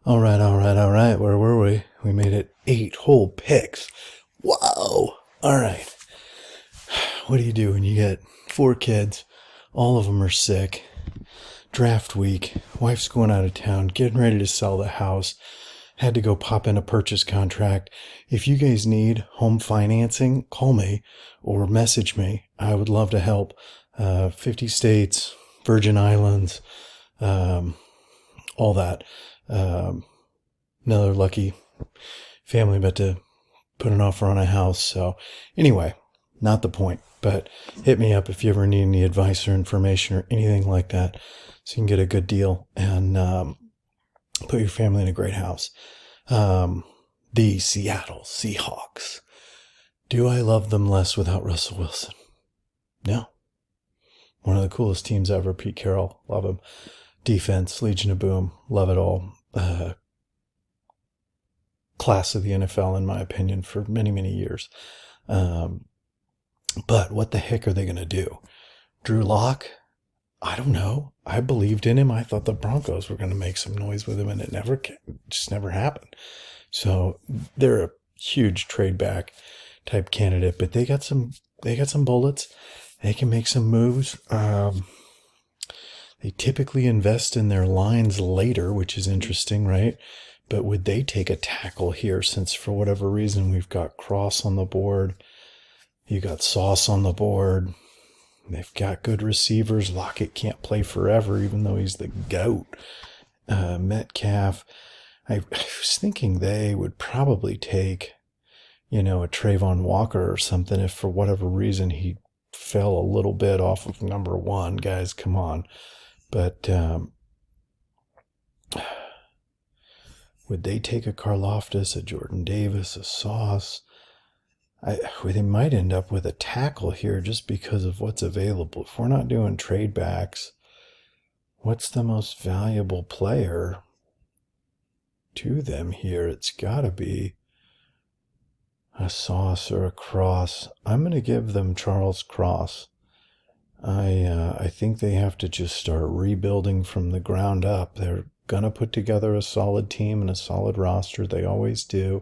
All right. Where were we? We made it 8 whole picks. Whoa. All right. What do you do when you get 4 kids? All of them are sick. Draft week. Wife's going out of town, getting ready to sell the house. Had to go pop in a purchase contract. If you guys need home financing, call me or message me. I would love to help. 50 states, Virgin Islands, all that. Another lucky family about to put an offer on a house. So anyway, not the point, but hit me up if you ever need any advice or information or anything like that so you can get a good deal and put your family in a great house. The Seattle Seahawks. Do I love them less without Russell Wilson? No. One of the coolest teams ever. Pete Carroll, love him. Defense, Legion of Boom, love it all. Class of the NFL, in my opinion, for many, many years. But what the heck are they going to do? Drew Lock? I don't know. I believed in him. I thought the Broncos were going to make some noise with him, and it just never happened. So they're a huge trade back type candidate, but they got some bullets. They can make some moves. They typically invest in their lines later, which is interesting, right? But would they take a tackle here since for whatever reason we've got Cross on the board, you got Sauce on the board, they've got good receivers. Lockett can't play forever even though he's the GOAT. Metcalf. I was thinking they would probably take, a Trayvon Walker or something if for whatever reason he fell a little bit off of number 1. Guys, come on. But would they take a Karlaftis, a Jordan Davis, a Sauce? They might end up with a tackle here just because of what's available. If we're not doing trade backs, what's the most valuable player to them here? It's got to be a Sauce or a Cross. I'm going to give them Charles Cross. I think they have to just start rebuilding from the ground up. They're going to put together a solid team and a solid roster. They always do.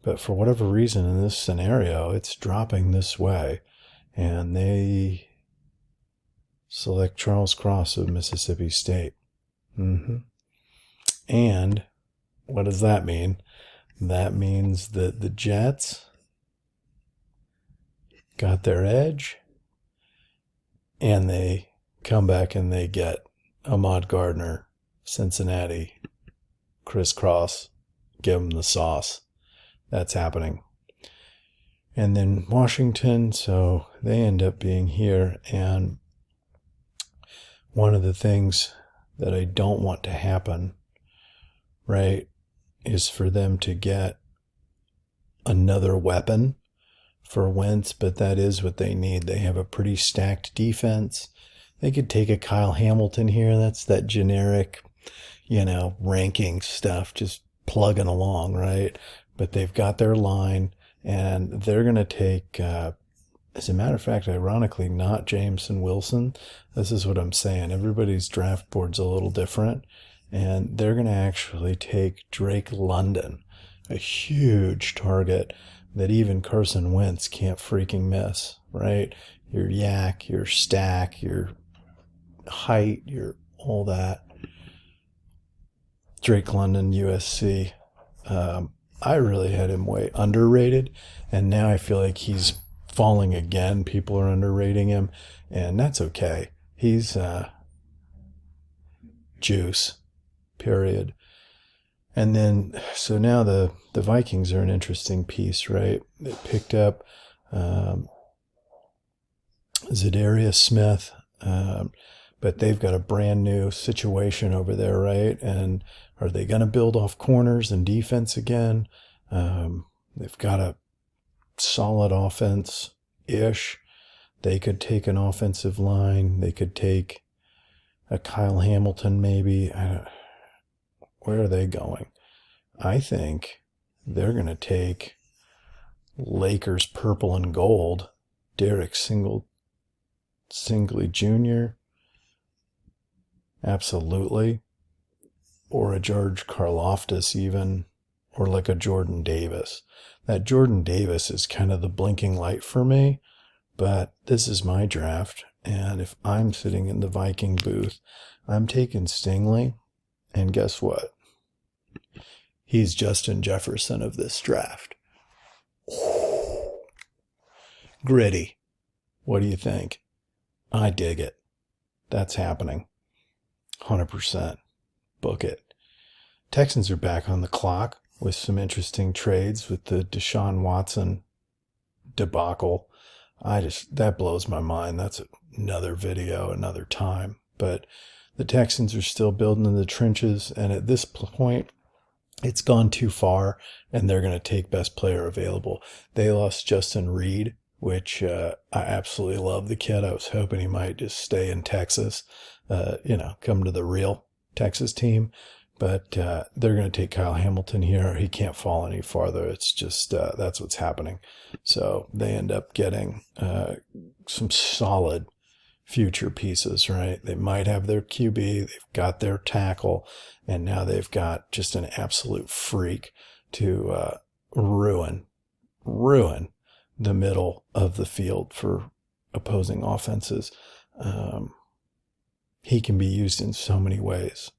But for whatever reason in this scenario, it's dropping this way. And they select Charles Cross of Mississippi State. And what does that mean? That means that the Jets got their edge. And they come back and they get Ahmad Gardner, Cincinnati, Chris Cross, give them the sauce. That's happening. And then Washington, so they end up being here. And one of the things that I don't want to happen, right, is for them to get another weapon for Wentz, but that is what they need. They have a pretty stacked defense. They could take a Kyle Hamilton here. That's that generic, ranking stuff, just plugging along, right? But they've got their line, and they're going to take, as a matter of fact, ironically, not Jameson Wilson. This is what I'm saying. Everybody's draft board's a little different, and they're going to actually take Drake London, a huge target that even Carson Wentz can't freaking miss, right? Your yak, your stack, your height, your all that. Drake London, USC. I really had him way underrated, and now I feel like he's falling again. People are underrating him, and that's okay. He's juice, period. And then, so now the Vikings are an interesting piece, right? They picked up Zadarius Smith, but they've got a brand new situation over there, right? And are they going to build off corners and defense again? They've got a solid offense-ish. They could take an offensive line. They could take a Kyle Hamilton maybe. Where are they going? I think they're going to take Lakers purple and gold, Derek Singletary Jr. Absolutely. or a George Karlaftis even, or like a Jordan Davis. That Jordan Davis is kind of the blinking light for me, but this is my draft. And if I'm sitting in the Viking booth, I'm taking Stingley. And guess what? He's Justin Jefferson of this draft. Gritty. What do you think? I dig it. That's happening. 100%. Book it. Texans are back on the clock with some interesting trades with the Deshaun Watson debacle. That blows my mind. That's another video, another time. But the Texans are still building in the trenches, and at this point, it's gone too far, and they're going to take best player available. They lost Justin Reed, which I absolutely love the kid. I was hoping he might just stay in Texas, come to the real Texas team. But they're going to take Kyle Hamilton here. He can't fall any farther. It's just that's what's happening. So they end up getting some solid future pieces, right? They might have their QB, they've got their tackle, and now they've got just an absolute freak to ruin the middle of the field for opposing offenses. He can be used in so many ways.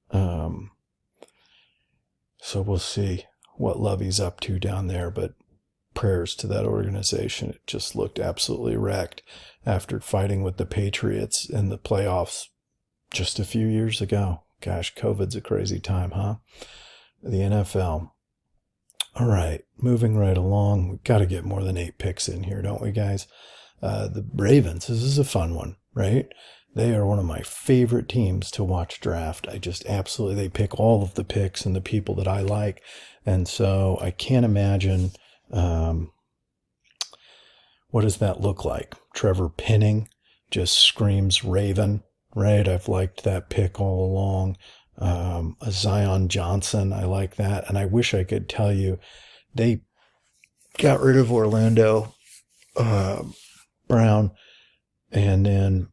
So we'll see what Lovey's up to down there, but prayers to that organization. It just looked absolutely wrecked after fighting with the Patriots in the playoffs just a few years ago. Gosh, COVID's a crazy time, huh? The NFL. All right, moving right along. We've got to get more than 8 picks in here, don't we, guys? The Ravens, this is a fun one, right? They are one of my favorite teams to watch draft. I just absolutely, they pick all of the picks and the people that I like. And so I can't imagine, what does that look like? Trevor Penning just screams Raven, right? I've liked that pick all along. A Zion Johnson, I like that. And I wish I could tell you, they got rid of Orlando Brown, and then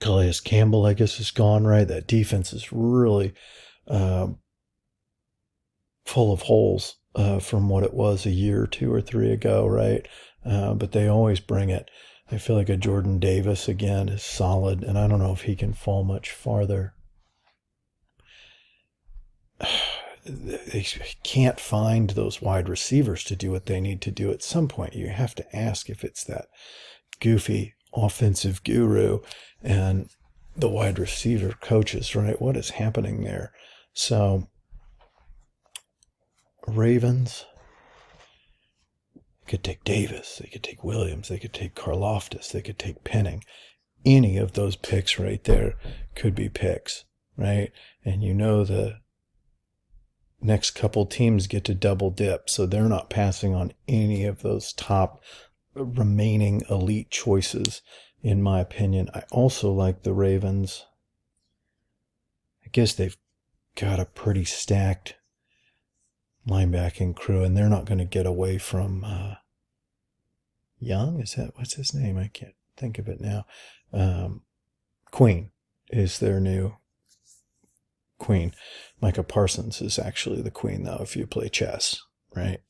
Calais Campbell, I guess, is gone, right? That defense is really full of holes from what it was a year, 2 or 3 ago, right? But they always bring it. I feel like a Jordan Davis, again, is solid, and I don't know if he can fall much farther. They can't find those wide receivers to do what they need to do. At some point, you have to ask if it's that goofy offensive guru and the wide receiver coaches, right? What is happening there? So, Ravens could take Davis, they could take Williams, they could take Karlaftis, they could take Penning. Any of those picks right there could be picks, right? And you know the next couple teams get to double dip, so they're not passing on any of those top remaining elite choices, in my opinion. I also like the Ravens. I guess they've got a pretty stacked linebacking crew, and they're not going to get away from Young. Is that, what's his name? I can't think of it now. Queen is their new queen. Micah Parsons is actually the queen, though, if you play chess, right?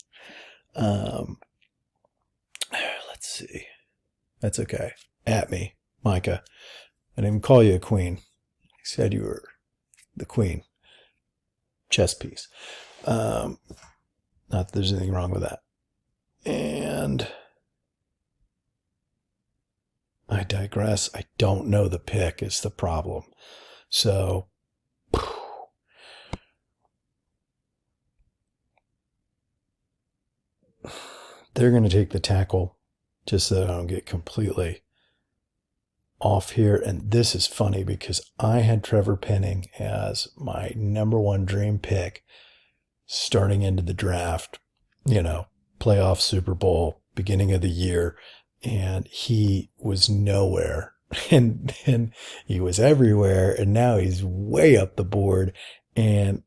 Let's see. That's okay. At me, Micah. I didn't call you a queen. I said you were the queen. Chess piece. Not that there's anything wrong with that. And I digress. I don't know the pick is the problem. So, they're going to take the tackle just so that I don't get completely off here. And this is funny because I had Trevor Penning as my number 1 dream pick starting into the draft, playoff Super Bowl, beginning of the year, and he was nowhere. And then he was everywhere, and now he's way up the board. And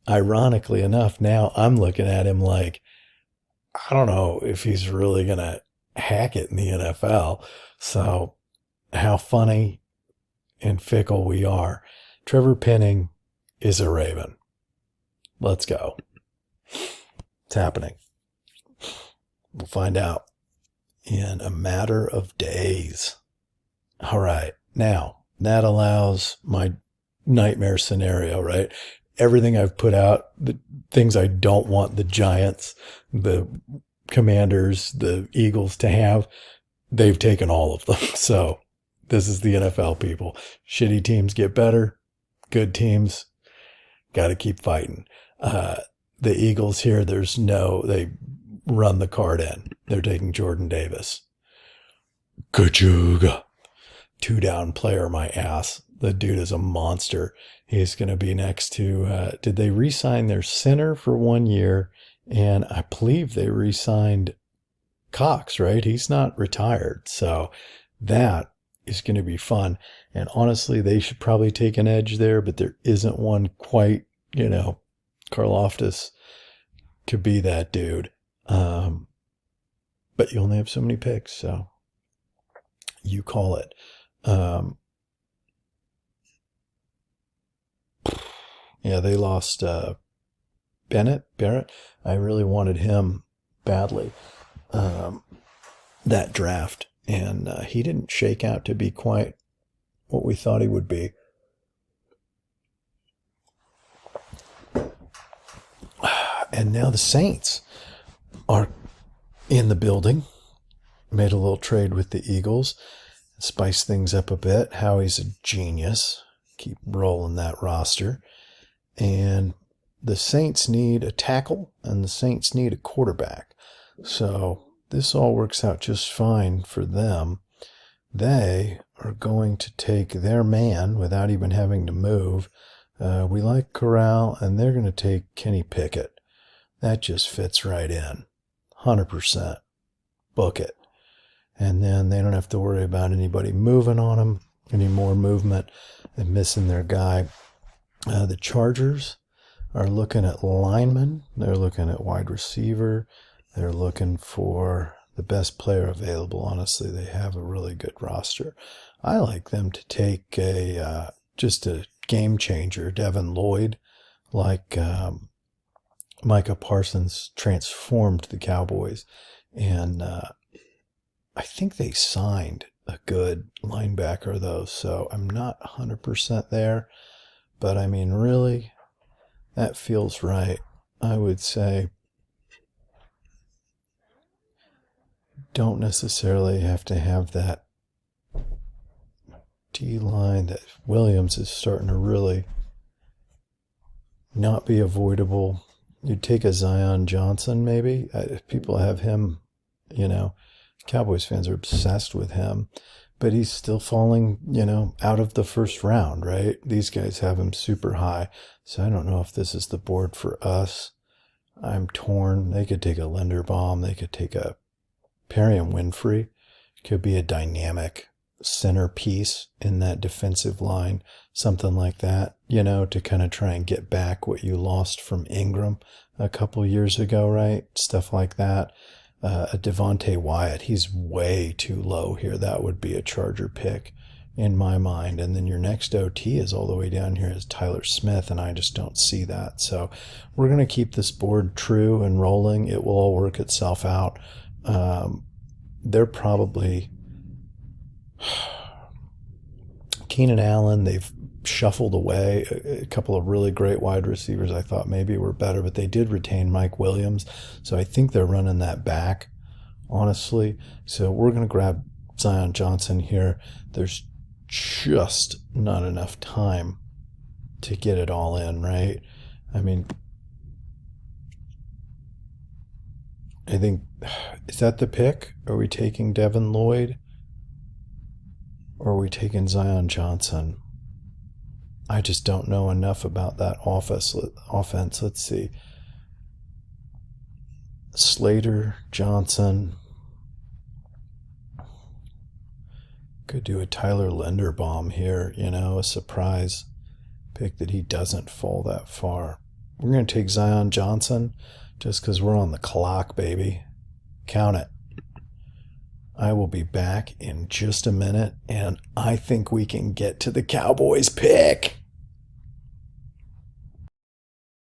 ironically enough, now I'm looking at him like, I don't know if he's really going to hack it in the NFL. So how funny and fickle we are. Trevor Penning is a Raven. Let's go. It's happening. We'll find out in a matter of days. All right. Now, that allows my nightmare scenario, right? Everything I've put out, the things I don't want the Giants, the Commanders, the Eagles to have, they've taken all of them. So this is the NFL, people. Shitty teams get better. Good teams got to keep fighting. The Eagles here, they run the card in. They're taking Jordan Davis. Kachuga. 2-down player, my ass. The dude is a monster. He's going to be next to, did they re-sign their center for 1 year? And I believe they re-signed Cox, right? He's not retired. So that is going to be fun. And honestly, they should probably take an edge there, but there isn't one quite, Karlaftis could be that dude. But you only have so many picks, so you call it. Yeah, they lost Barrett. I really wanted him badly, that draft. And he didn't shake out to be quite what we thought he would be. And now the Saints are in the building. Made a little trade with the Eagles. Spice things up a bit. Howie's a genius. Keep rolling that roster. And the Saints need a tackle, and the Saints need a quarterback. So this all works out just fine for them. They are going to take their man without even having to move. We like Corral, and they're going to take Kenny Pickett. That just fits right in. 100%. Book it. And then they don't have to worry about anybody moving on them, any more movement and missing their guy. The Chargers are looking at linemen. They're looking at wide receiver. They're looking for the best player available. Honestly, they have a really good roster. I like them to take just a game changer, Devin Lloyd, like Micah Parsons transformed the Cowboys. And I think they signed a good linebacker, though, so I'm not 100% there. But, I mean, really, that feels right. I would say don't necessarily have to have that D-line. That Williams is starting to really not be avoidable. You'd take a Zion Johnson, maybe. If people have him, Cowboys fans are obsessed with him. But he's still falling, out of the first round, right? These guys have him super high. So I don't know if this is the board for us. I'm torn. They could take a Linderbaum. They could take a Perry and Winfrey. Could be a dynamic centerpiece in that defensive line. Something like that, to kind of try and get back what you lost from Ingram a couple years ago, right? Stuff like that. A Devontae Wyatt, he's way too low here. That would be a Charger pick in my mind. And then your next OT is all the way down here is Tyler Smith, and I just don't see that. So we're going to keep this board true and rolling. It will all work itself out. They're probably Keenan Allen, they've shuffled away a couple of really great wide receivers I thought maybe were better, but they did retain Mike Williams. So I think they're running that back, honestly. So we're going to grab Zion Johnson here. There's just not enough time to get it all in, right? I mean, I think, is that the pick? Are we taking Devin Lloyd? Or are we taking Zion Johnson? I just don't know enough about that offense. Let's see. Slater, Johnson. Could do a Tyler Linderbaum here, a surprise pick that he doesn't fall that far. We're going to take Zion Johnson just because we're on the clock, baby. Count it. I will be back in just a minute, and I think we can get to the Cowboys pick.